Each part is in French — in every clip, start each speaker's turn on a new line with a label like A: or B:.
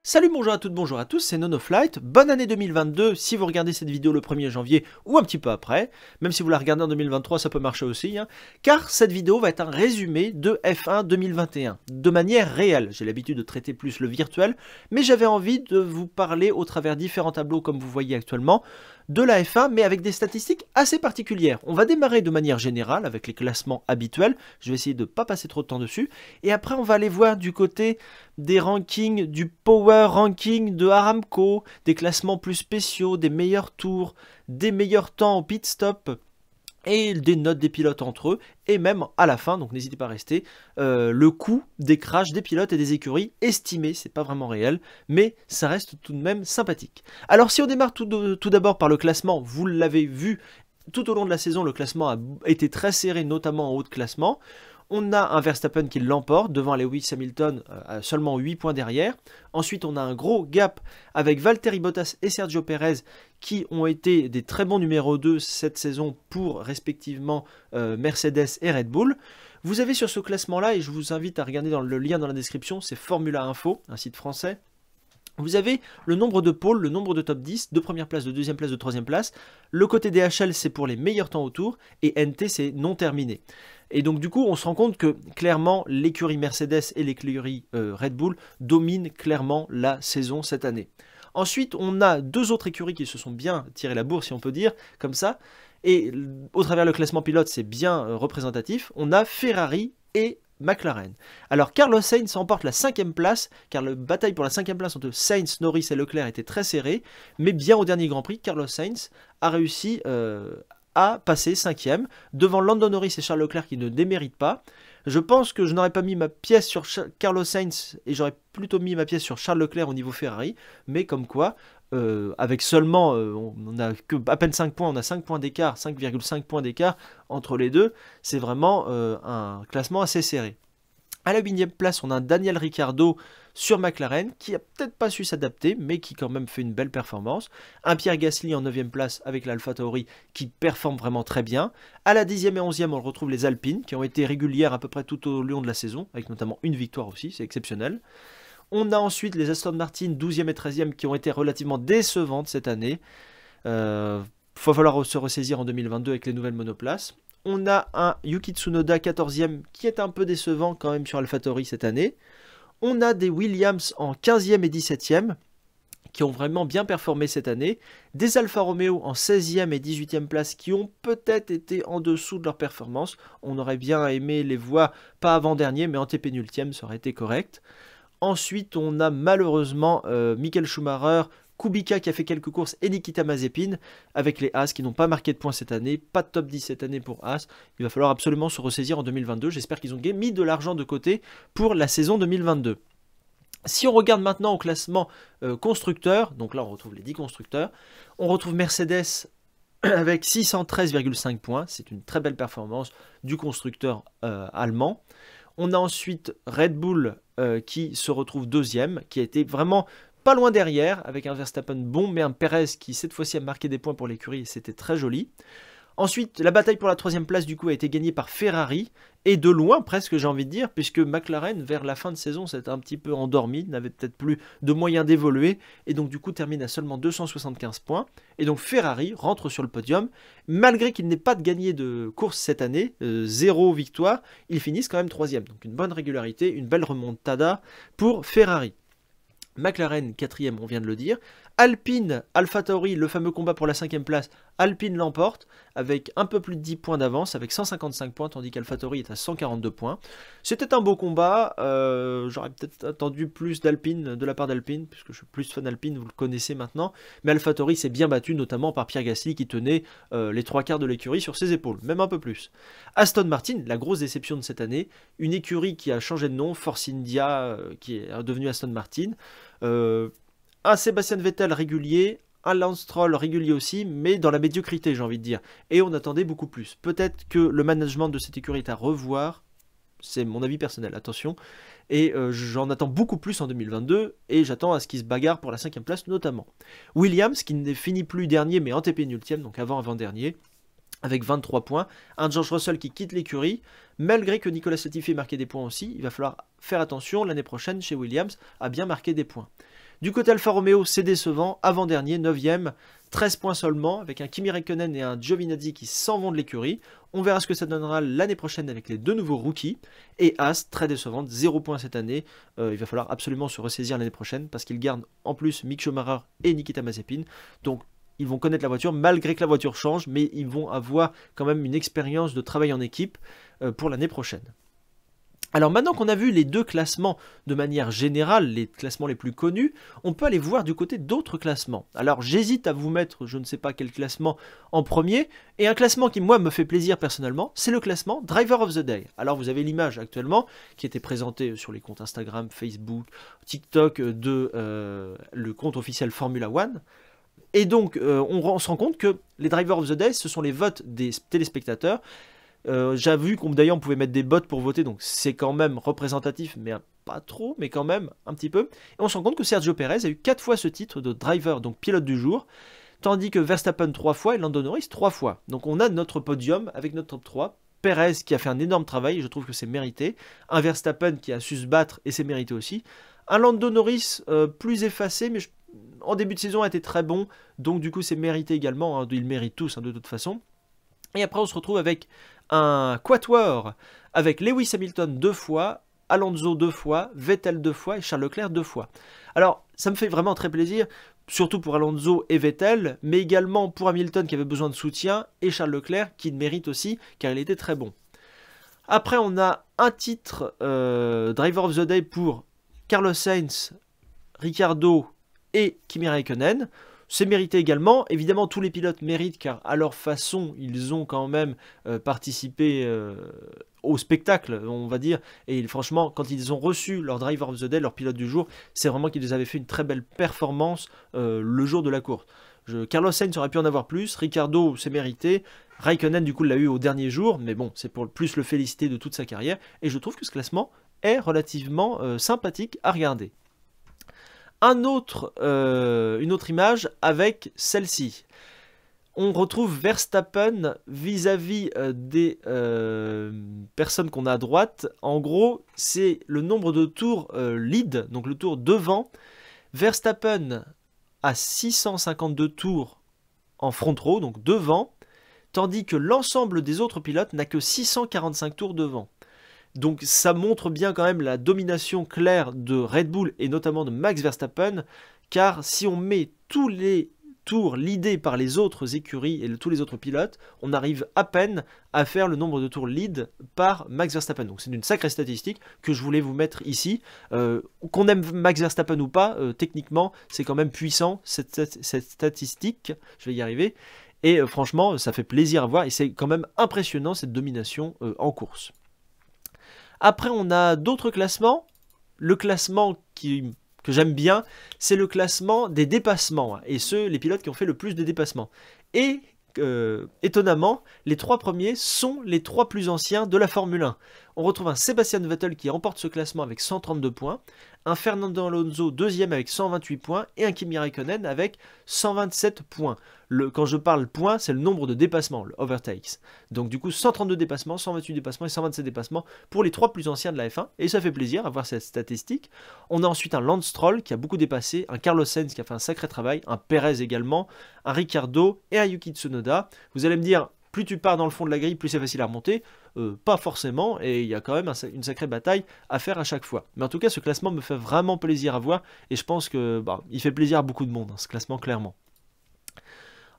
A: Salut, bonjour à toutes, bonjour à tous, c'est NoNoFlight. Bonne année 2022 si vous regardez cette vidéo le 1er janvier ou un petit peu après. Même si vous la regardez en 2023, ça peut marcher aussi. Car cette vidéo va être un résumé de F1 2021, de manière réelle. J'ai l'habitude de traiter plus le virtuel, mais j'avais envie de vous parler au travers différents tableaux comme vous voyez actuellement, de la F1, mais avec des statistiques assez particulières. On va démarrer de manière générale avec les classements habituels. Je vais essayer de ne pas passer trop de temps dessus. Et après, on va aller voir du côté des rankings, du power ranking de Aramco, des classements plus spéciaux, des meilleurs tours, des meilleurs temps au pit stop et des notes des pilotes entre eux, et même à la fin, donc n'hésitez pas à rester, le coût des crashs des pilotes et des écuries estimé, c'est pas vraiment réel, mais ça reste tout de même sympathique. Alors si on démarre tout d'abord par le classement, vous l'avez vu, tout au long de la saison, le classement a été très serré, notamment en haut de classement. On a un Verstappen qui l'emporte devant Lewis Hamilton à seulement 8 points derrière. Ensuite, on a un gros gap avec Valtteri Bottas et Sergio Perez qui ont été des très bons numéro 2 cette saison pour respectivement Mercedes et Red Bull. Vous avez sur ce classement-là, et je vous invite à regarder dans le lien dans la description, c'est Formula Info, un site français. Vous avez le nombre de pôles, le nombre de top 10, de première place, de deuxième place, de troisième place. Le côté DHL, c'est pour les meilleurs temps autour, et NT, c'est non terminé. Et donc du coup, on se rend compte que clairement, l'écurie Mercedes et l'écurie Red Bull dominent clairement la saison cette année. Ensuite, on a deux autres écuries qui se sont bien tirées la bourre, si on peut dire, comme ça. Et au travers le classement pilote, c'est bien représentatif. On a Ferrari et McLaren. Alors Carlos Sainz emporte la 5e place, car la bataille pour la 5e place entre Sainz, Norris et Leclerc était très serrée, mais bien au dernier Grand Prix, Carlos Sainz a réussi à passer 5e, devant Lando Norris et Charles Leclerc qui ne déméritent pas. Je pense que je n'aurais pas mis ma pièce sur Carlos Sainz et j'aurais plutôt mis ma pièce sur Charles Leclerc au niveau Ferrari, mais comme quoi, avec seulement, on a que à peine 5 points, on a 5 points d'écart, 5,5 points d'écart entre les deux, c'est vraiment un classement assez serré. À la 8e place, on a un Daniel Ricciardo sur McLaren, qui a peut-être pas su s'adapter, mais qui quand même fait une belle performance. Un Pierre Gasly en 9e place avec l'AlphaTauri, qui performe vraiment très bien. À la 10e et 11e, on retrouve les Alpines, qui ont été régulières à peu près tout au long de la saison, avec notamment une victoire aussi, c'est exceptionnel. On a ensuite les Aston Martin, 12e et 13e, qui ont été relativement décevantes cette année. Va falloir se ressaisir en 2022 avec les nouvelles monoplaces. On a un Yuki Tsunoda 14e qui est un peu décevant quand même sur AlphaTauri cette année. On a des Williams en 15e et 17e qui ont vraiment bien performé cette année. Des Alfa Romeo en 16e et 18e place qui ont peut-être été en dessous de leur performance. On aurait bien aimé les voir pas avant-dernier, mais en TP-nultième, ça aurait été correct. Ensuite, on a malheureusement Michael Schumacher, Kubica qui a fait quelques courses et Nikita Mazepin avec les Haas qui n'ont pas marqué de points cette année, pas de top 10 cette année pour Haas. Il va falloir absolument se ressaisir en 2022. J'espère qu'ils ont mis de l'argent de côté pour la saison 2022. Si on regarde maintenant au classement constructeur, donc là on retrouve les 10 constructeurs, on retrouve Mercedes avec 613,5 points, c'est une très belle performance du constructeur allemand. On a ensuite Red Bull qui se retrouve deuxième, qui a été vraiment pas loin derrière, avec un Verstappen bon, mais un Perez qui cette fois-ci a marqué des points pour l'écurie, et c'était très joli. Ensuite, la bataille pour la 3e place du coup a été gagnée par Ferrari, et de loin presque j'ai envie de dire, puisque McLaren vers la fin de saison s'était un petit peu endormi, n'avait peut-être plus de moyens d'évoluer, et donc du coup termine à seulement 275 points, et donc Ferrari rentre sur le podium, malgré qu'il n'ait pas de gagné de course cette année, 0 victoire, ils finissent quand même 3e, donc une bonne régularité, une belle remontada pour Ferrari. McLaren 4e, on vient de le dire. Alpine, AlphaTauri, le fameux combat pour la 5e place, Alpine l'emporte avec un peu plus de 10 points d'avance, avec 155 points, tandis qu'AlphaTauri est à 142 points. C'était un beau combat, j'aurais peut-être attendu plus d'Alpine, de la part d'Alpine, puisque je suis plus fan d'Alpine, vous le connaissez maintenant, mais AlphaTauri s'est bien battu, notamment par Pierre Gasly qui tenait les 3/4 de l'écurie sur ses épaules, même un peu plus. Aston Martin, la grosse déception de cette année, une écurie qui a changé de nom, Force India, qui est devenue Aston Martin, un Sébastien Vettel régulier, un Lance Stroll régulier aussi, mais dans la médiocrité, j'ai envie de dire. Et on attendait beaucoup plus. Peut-être que le management de cette écurie est à revoir, c'est mon avis personnel, attention. Et j'en attends beaucoup plus en 2022, et j'attends à ce qu'ils se bagarrent pour la 5e place notamment. Williams, qui ne finit plus dernier, mais en TP nultième, donc avant-dernier, avec 23 points. Un George Russell qui quitte l'écurie, malgré que Nicolas Latifi ait marqué des points aussi. Il va falloir faire attention l'année prochaine chez Williams à bien marquer des points. Du côté Alfa Romeo, c'est décevant, avant-dernier, 9ème, 13 points seulement, avec un Kimi Räikkönen et un Giovinazzi qui s'en vont de l'écurie. On verra ce que ça donnera l'année prochaine avec les 2 nouveaux rookies. Et As, très décevante, 0 points cette année. Il va falloir absolument se ressaisir l'année prochaine, parce qu'ils gardent en plus Mick Schumacher et Nikita Mazepin. Donc ils vont connaître la voiture, malgré que la voiture change, mais ils vont avoir quand même une expérience de travail en équipe pour l'année prochaine. Alors maintenant qu'on a vu les 2 classements de manière générale, les classements les plus connus, on peut aller voir du côté d'autres classements. Alors j'hésite à vous mettre, je ne sais pas quel classement en premier, et un classement qui moi me fait plaisir personnellement, c'est le classement Driver of the Day. Alors vous avez l'image actuellement qui était présentée sur les comptes Instagram, Facebook, TikTok de le compte officiel Formula One. Et donc on se rend compte que les Driver of the Day, ce sont les votes des téléspectateurs. J'ai vu qu'on d'ailleurs on pouvait mettre des bots pour voter, donc c'est quand même représentatif, mais pas trop, mais quand même un petit peu. Et on se rend compte que Sergio Pérez a eu 4 fois ce titre de driver, donc pilote du jour, tandis que Verstappen 3 fois et Lando Norris 3 fois. Donc on a notre podium avec notre top 3. Pérez qui a fait un énorme travail, je trouve que c'est mérité. Un Verstappen qui a su se battre et c'est mérité aussi. Un Lando Norris plus effacé, mais en début de saison a été très bon, donc du coup c'est mérité également, hein, ils méritent tous hein, de toute façon. Et après on se retrouve avec un quatuor, avec Lewis Hamilton 2 fois, Alonso 2 fois, Vettel 2 fois et Charles Leclerc 2 fois. Alors ça me fait vraiment très plaisir, surtout pour Alonso et Vettel, mais également pour Hamilton qui avait besoin de soutien, et Charles Leclerc qui le mérite aussi, car il était très bon. Après on a un titre Driver of the Day pour Carlos Sainz, Ricciardo et Kimi Räikkönen. C'est mérité également, évidemment tous les pilotes méritent car à leur façon ils ont quand même participé au spectacle on va dire, et franchement quand ils ont reçu leur Driver of the Day, leur pilote du jour, c'est vraiment qu'ils avaient fait une très belle performance le jour de la course. Carlos Sainz aurait pu en avoir plus, Ricciardo c'est mérité, Räikkönen du coup l'a eu au dernier jour, mais bon c'est pour plus le féliciter de toute sa carrière, et je trouve que ce classement est relativement sympathique à regarder. Une autre image avec celle-ci. On retrouve Verstappen vis-à-vis des personnes qu'on a à droite. En gros, c'est le nombre de tours lead, donc le tour devant. Verstappen a 652 tours en front row, donc devant, tandis que l'ensemble des autres pilotes n'a que 645 tours devant. Donc ça montre bien quand même la domination claire de Red Bull et notamment de Max Verstappen, car si on met tous les tours leadés par les autres écuries et tous les autres pilotes, on arrive à peine à faire le nombre de tours lead par Max Verstappen. Donc c'est une sacrée statistique que je voulais vous mettre ici. Qu'on aime Max Verstappen ou pas, techniquement c'est quand même puissant cette statistique, je vais y arriver. Et franchement ça fait plaisir à voir et c'est quand même impressionnant cette domination en course. Après, on a d'autres classements. Le classement que j'aime bien, c'est le classement des dépassements. Et les pilotes qui ont fait le plus de dépassements. Et étonnamment, les 3 premiers sont les 3 plus anciens de la Formule 1. On retrouve un Sebastian Vettel qui remporte ce classement avec 132 points, un Fernando Alonso deuxième avec 128 points et un Kimi Räikkönen avec 127 points. Quand je parle points, c'est le nombre de dépassements, le overtakes. Donc du coup 132 dépassements, 128 dépassements et 127 dépassements pour les 3 plus anciens de la F1 et ça fait plaisir à voir cette statistique. On a ensuite un Lance Stroll qui a beaucoup dépassé, un Carlos Sainz qui a fait un sacré travail, un Perez également, un Ricciardo et un Yuki Tsunoda. Vous allez me dire, plus tu pars dans le fond de la grille, plus c'est facile à remonter. Pas forcément, et il y a quand même une sacrée bataille à faire à chaque fois. Mais en tout cas, ce classement me fait vraiment plaisir à voir, et je pense que il fait plaisir à beaucoup de monde, hein, ce classement, clairement.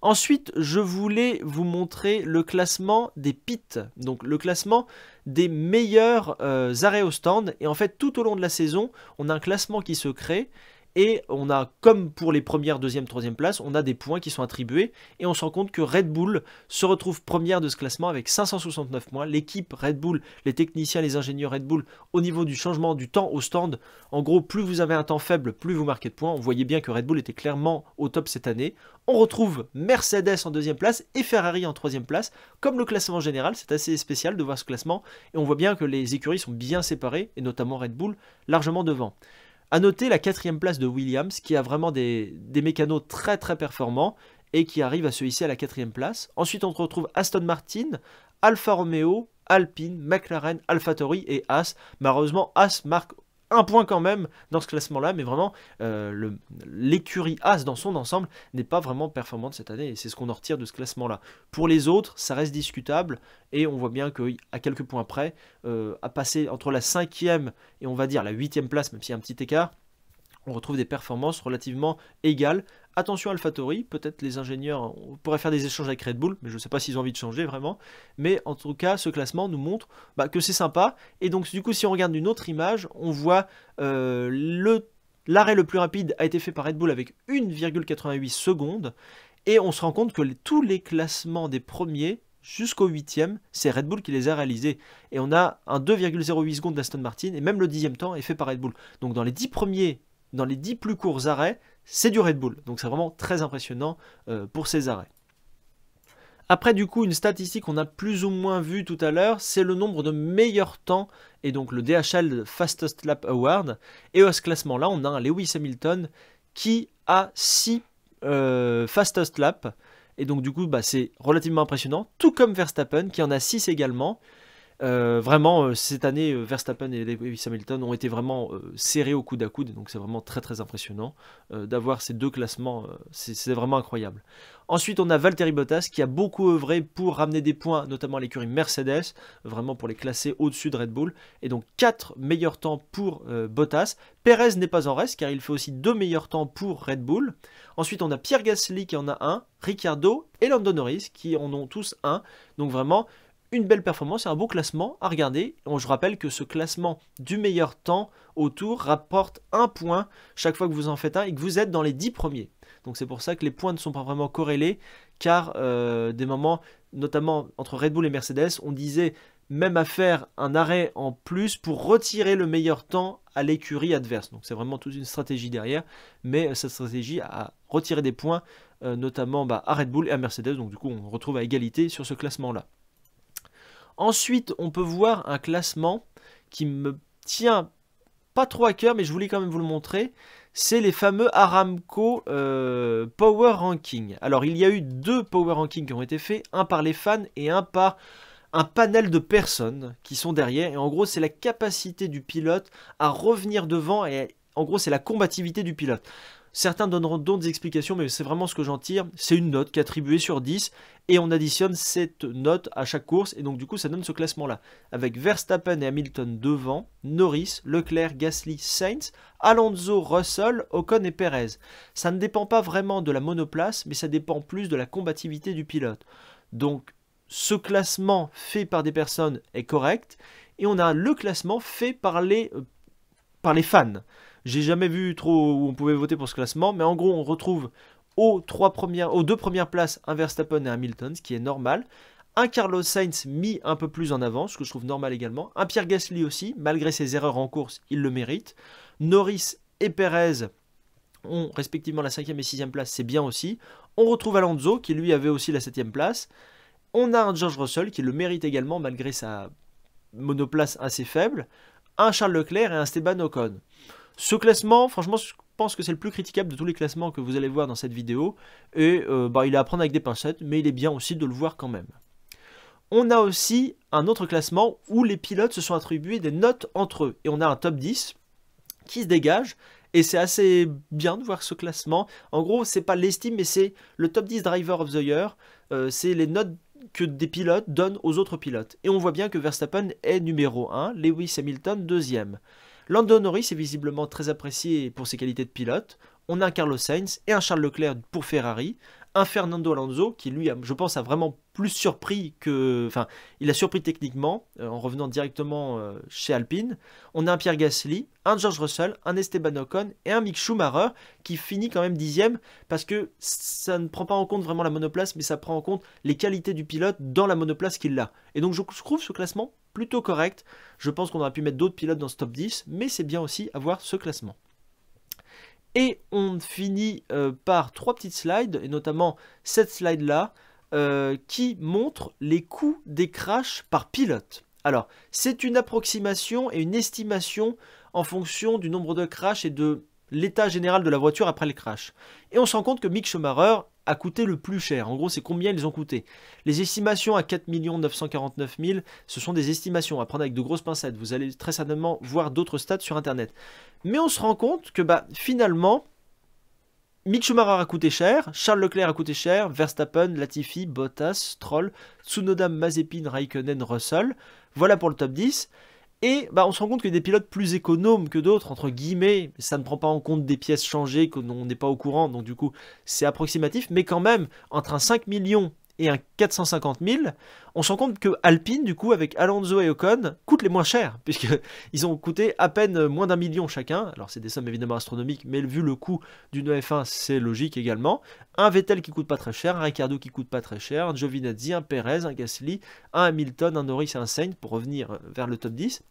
A: Ensuite, je voulais vous montrer le classement des pits, donc le classement des meilleurs arrêts au stand. Et en fait, tout au long de la saison, on a un classement qui se crée. Et on a, comme pour les premières, deuxième, troisième places, on a des points qui sont attribués. Et on se rend compte que Red Bull se retrouve première de ce classement avec 569 points. L'équipe Red Bull, les techniciens, les ingénieurs Red Bull, au niveau du changement du temps au stand, en gros, plus vous avez un temps faible, plus vous marquez de points. On voyait bien que Red Bull était clairement au top cette année. On retrouve Mercedes en deuxième place et Ferrari en troisième place. Comme le classement général, c'est assez spécial de voir ce classement. Et on voit bien que les écuries sont bien séparées, et notamment Red Bull largement devant. A noter la 4e place de Williams qui a vraiment des mécanos très très performants et qui arrive à se hisser à la 4e place. Ensuite on retrouve Aston Martin, Alfa Romeo, Alpine, McLaren, AlphaTauri et Haas. Malheureusement Haas marque un point quand même dans ce classement-là, mais vraiment, l'écurie As dans son ensemble n'est pas vraiment performante cette année, et c'est ce qu'on en retire de ce classement-là. Pour les autres, ça reste discutable, et on voit bien qu'à quelques points près, à passer entre la 5e et on va dire la 8e place, même s'il y a un petit écart, on retrouve des performances relativement égales. Attention AlphaTauri, peut-être les ingénieurs pourraient faire des échanges avec Red Bull, mais je ne sais pas s'ils ont envie de changer vraiment. Mais en tout cas, ce classement nous montre que c'est sympa. Et donc du coup, si on regarde une autre image, on voit l'arrêt le plus rapide a été fait par Red Bull avec 1,88 secondes. Et on se rend compte que tous les classements des premiers jusqu'au 8e, c'est Red Bull qui les a réalisés. Et on a un 2,08 secondes d'Aston Martin, et même le 10e temps est fait par Red Bull. Donc dans les 10 premiers, dans les 10 plus courts arrêts, c'est du Red Bull. Donc c'est vraiment très impressionnant pour ces arrêts. Après du coup, une statistique qu'on a plus ou moins vue tout à l'heure, c'est le nombre de meilleurs temps, et donc le DHL Fastest Lap Award. Et à ce classement-là, on a un Lewis Hamilton qui a 6 Fastest Lap. Et donc du coup, c'est relativement impressionnant, tout comme Verstappen qui en a 6 également. Vraiment, cette année, Verstappen et Lewis Hamilton ont été vraiment serrés au coude à coude, donc c'est vraiment très très impressionnant d'avoir ces deux classements, c'est vraiment incroyable. Ensuite, on a Valtteri Bottas qui a beaucoup œuvré pour ramener des points, notamment à l'écurie Mercedes, vraiment pour les classer au-dessus de Red Bull, et donc 4 meilleurs temps pour Bottas. Perez n'est pas en reste car il fait aussi 2 meilleurs temps pour Red Bull. Ensuite, on a Pierre Gasly qui en a 1, Ricciardo et Lando Norris qui en ont tous 1, donc vraiment une belle performance et un beau classement à regarder. Je rappelle que ce classement du meilleur temps au tour rapporte 1 point chaque fois que vous en faites un et que vous êtes dans les 10 premiers. Donc c'est pour ça que les points ne sont pas vraiment corrélés, car des moments, notamment entre Red Bull et Mercedes, on disait même à faire un arrêt en plus pour retirer le meilleur temps à l'écurie adverse. Donc c'est vraiment toute une stratégie derrière, mais cette stratégie a retiré des points, notamment à Red Bull et à Mercedes. Donc du coup on retrouve à égalité sur ce classement-là. Ensuite, on peut voir un classement qui me tient pas trop à cœur, mais je voulais quand même vous le montrer. C'est les fameux Aramco Power Ranking. Alors, il y a eu 2 Power Rankings qui ont été faits, un par les fans et un par un panel de personnes qui sont derrière. Et en gros, c'est la capacité du pilote à revenir devant et en gros, c'est la combativité du pilote. Certains donneront d'autres explications, mais c'est vraiment ce que j'en tire. C'est une note qui est attribuée sur 10 et on additionne cette note à chaque course. Et donc du coup, ça donne ce classement-là. Avec Verstappen et Hamilton devant, Norris, Leclerc, Gasly, Sainz, Alonso, Russell, Ocon et Perez. Ça ne dépend pas vraiment de la monoplace, mais ça dépend plus de la combativité du pilote. Donc ce classement fait par des personnes est correct. Et on a le classement fait par les fans. J'ai jamais vu trop où on pouvait voter pour ce classement, mais en gros, on retrouve aux 2 premières places un Verstappen et un Hamilton, ce qui est normal. Un Carlos Sainz mis un peu plus en avant, ce que je trouve normal également. Un Pierre Gasly aussi, malgré ses erreurs en course, il le mérite. Norris et Perez ont respectivement la 5e et 6e place, c'est bien aussi. On retrouve Alonso, qui lui avait aussi la 7e place. On a un George Russell, qui le mérite également, malgré sa monoplace assez faible. Un Charles Leclerc et un Esteban Ocon. Ce classement, franchement, je pense que c'est le plus critiquable de tous les classements que vous allez voir dans cette vidéo. Et il est à prendre avec des pincettes, mais il est bien aussi de le voir quand même. On a aussi un autre classement où les pilotes se sont attribués des notes entre eux. Et on a un top 10 qui se dégage. Et c'est assez bien de voir ce classement. En gros, c'est pas l'estime, mais c'est le top 10 Driver of the Year. C'est les notes que des pilotes donnent aux autres pilotes. Et on voit bien que Verstappen est numéro 1, Lewis Hamilton 2e. Lando Norris est visiblement très apprécié pour ses qualités de pilote. On a un Carlos Sainz et un Charles Leclerc pour Ferrari. Un Fernando Alonso qui lui, je pense, a vraiment plus surpris que... Enfin, il a surpris techniquement en revenant directement chez Alpine. On a un Pierre Gasly, un George Russell, un Esteban Ocon et un Mick Schumacher qui finit quand même 10e parce que ça ne prend pas en compte vraiment la monoplace, mais ça prend en compte les qualités du pilote dans la monoplace qu'il a. Et donc je trouve ce classement plutôt correct. Je pense qu'on aurait pu mettre d'autres pilotes dans ce top 10, mais c'est bien aussi avoir ce classement. Et on finit par 3 petites slides, et notamment cette slide-là, qui montre les coûts des crashs par pilote. Alors, c'est une approximation et une estimation en fonction du nombre de crashs et de l'état général de la voiture après le crash. Et on se rend compte que Mick Schumacher a coûté le plus cher. En gros, c'est combien ils ont coûté. Les estimations à 4 949 000, ce sont des estimations à prendre avec de grosses pincettes. Vous allez très certainement voir d'autres stats sur Internet. Mais on se rend compte que finalement, Mick Schumacher a coûté cher, Charles Leclerc a coûté cher, Verstappen, Latifi, Bottas, Stroll, Tsunoda, Mazepin, Raikkonen, Russell. Voilà pour le top 10. Et on se rend compte que des pilotes plus économes que d'autres, entre guillemets, ça ne prend pas en compte des pièces changées qu'on n'est pas au courant, donc du coup c'est approximatif, mais quand même, entre un 5 millions et un 450 000, on se rend compte que Alpine, du coup, avec Alonso et Ocon, coûtent les moins chers, puisqu'ils ont coûté à peine moins d'1 million chacun. Alors c'est des sommes évidemment astronomiques, mais vu le coût d'une F1, c'est logique également. Un Vettel qui coûte pas très cher, un Ricciardo qui coûte pas très cher, un Giovinazzi, un Perez, un Gasly, un Hamilton, un Norris et un Sainz, pour revenir vers le top 10.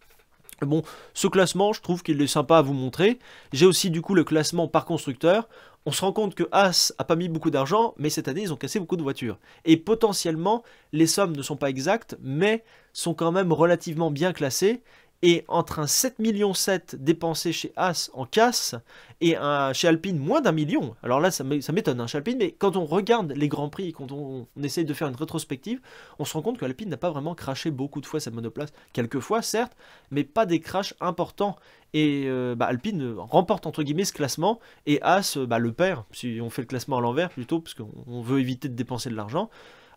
A: Bon, ce classement, je trouve qu'il est sympa à vous montrer. J'ai aussi du coup le classement par constructeur. On se rend compte que Haas a pas mis beaucoup d'argent, mais cette année, ils ont cassé beaucoup de voitures. Et potentiellement, les sommes ne sont pas exactes, mais sont quand même relativement bien classées. Et entre un 7,7 millions dépensé chez Haas en casse et chez Alpine moins d'1 million, alors là ça m'étonne chez Alpine, mais quand on regarde les grands prix et quand on essaye de faire une rétrospective, on se rend compte que Alpine n'a pas vraiment craché beaucoup de fois sa monoplace, quelques fois certes, mais pas des crashs importants. Et Alpine remporte entre guillemets ce classement et Haas le perd, si on fait le classement à l'envers plutôt, parce qu'on veut éviter de dépenser de l'argent.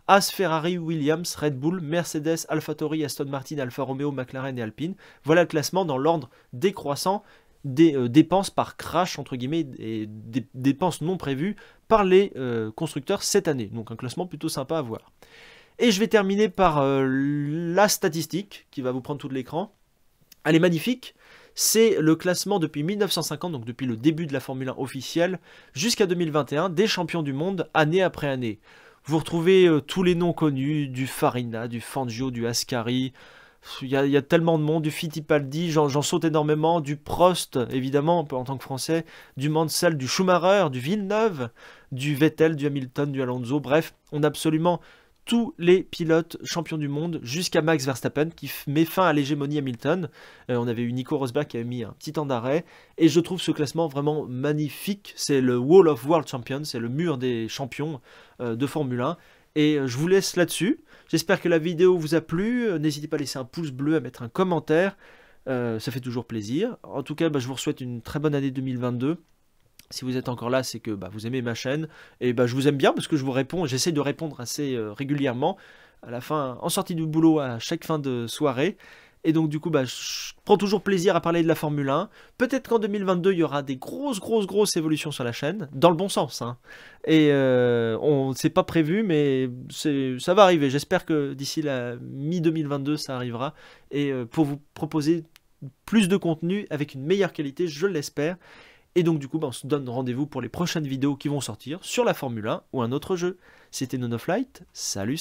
A: Haas, Ferrari, Williams, Red Bull, Mercedes, AlphaTauri, Aston Martin, Alfa Romeo, McLaren et Alpine. Voilà le classement dans l'ordre décroissant des dépenses par crash, entre guillemets, et des dépenses non prévues par les constructeurs cette année. Donc un classement plutôt sympa à voir. Et je vais terminer par la statistique qui va vous prendre tout l'écran. Elle est magnifique. C'est le classement depuis 1950, donc depuis le début de la Formule 1 officielle, jusqu'à 2021, des champions du monde, année après année. Vous retrouvez tous les noms connus, du Farina, du Fangio, du Ascari, il y a tellement de monde, du Fittipaldi, j'en saute énormément, du Prost, évidemment, en tant que français, du Mansell, du Schumacher, du Villeneuve, du Vettel, du Hamilton, du Alonso, bref, on a absolument tous les pilotes champions du monde jusqu'à Max Verstappen qui met fin à l'hégémonie Hamilton. On avait eu Nico Rosberg qui avait mis un petit temps d'arrêt et je trouve ce classement vraiment magnifique. C'est le Wall of World Champions, c'est le mur des champions de Formule 1 et je vous laisse là-dessus. J'espère que la vidéo vous a plu. N'hésitez pas à laisser un pouce bleu, à mettre un commentaire. Ça fait toujours plaisir. En tout cas, je vous souhaite une très bonne année 2022. Si vous êtes encore là, c'est que vous aimez ma chaîne. Et je vous aime bien parce que je vous réponds. J'essaie de répondre assez régulièrement. À la fin, en sortie du boulot, à chaque fin de soirée. Et donc du coup, je prends toujours plaisir à parler de la Formule 1. Peut-être qu'en 2022, il y aura des grosses évolutions sur la chaîne. Dans le bon sens. Et c'est pas prévu, mais ça va arriver. J'espère que d'ici la mi-2022, ça arrivera. Et pour vous proposer plus de contenu avec une meilleure qualité, je l'espère. Et donc du coup, on se donne rendez-vous pour les prochaines vidéos qui vont sortir sur la Formule 1 ou un autre jeu. C'était NonoFlight, salut